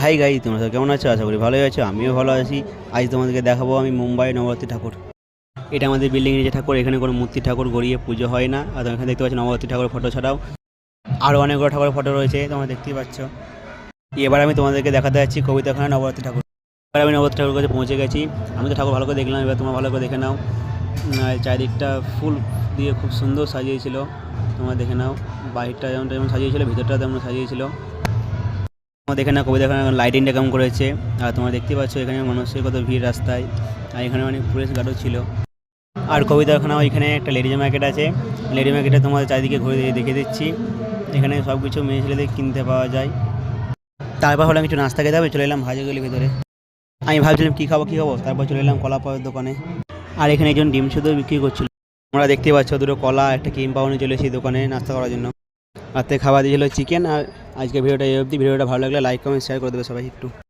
Hi guys, তোমরা সব কেমন আছো? আশা করি ভালোই আছো, আমিও ভালো আছি। আজ তোমাদেরকে দেখাবো আমি মুম্বাই নবরাত্রি ঠাকুর। এটা আমাদের বিল্ডিংয়ের যে ঠাকুর, এখানে কোনো মূর্তি ঠাকুর গড়িয়ে পুজো হয় না। আর এখানে দেখতে পাচ্ছ নবরাত্রি ঠাকুরের ফটো ছাড়াও আরও অনেকগুলো ঠাকুরের ফটো রয়েছে, তোমরা দেখতেই পাচ্ছ। এবার আমি তোমাদেরকে দেখাতে যাচ্ছি কবিতাখানা নবরাত্রি ঠাকুর। এবার আমি নবরাত্রি ঠাকুরের কাছে পৌঁছে গেছি। আমি তো ঠাকুর ভালো করে দেখলাম, এবার তোমরা ভালো করে দেখে নাও। চারিদিকটা ফুল দিয়ে খুব সুন্দর সাজিয়েছিল, তোমরা দেখে নাও। বাইরটা যেমন যেমন সাজিয়েছিল, ভিতরটা তেমন সাজিয়েছিল। তোমরা দেখে নাও কবিতাখানা লাইটিংটা কেমন করেছে। আর তোমরা দেখতে পাচ্ছ এখানে মানুষের কত ভিড় রাস্তায়। আর এখানে অনেক পুলিশ গার্ডও ছিল। আর কবিতাখানা এখানে একটা লেডিজ মার্কেট আছে। লেডি মার্কেটে তোমাদের চারিদিকে ঘুরে দেখে দিচ্ছি। এখানে সব কিছু মেয়ে ছেলেদের কিনতে পাওয়া যায়। তারপর হলাম কিছু নাস্তা খেতে হবে, চলে এলাম ভাজাগুলির ভিতরে। আমি ভাবছিলাম কী খাবো, তারপর চলে এলাম কলা পাওয়ার দোকানে। আর এখানে একজন ডিম শুধু বিক্রি করছিল। তোমরা দেখতে পাচ্ছ দুটো কলা, একটা ক্রিম পাউনি চলে এসেছি দোকানে নাস্তা করার জন্য। রাতে খাবার দিয়েছিল চিকেন। আর আজকে ভিডিওটা এই অবধি। ভিডিওটা ভালো লাগলে লাইক কমেন্ট শেয়ার করে দেবে সবাই একটু।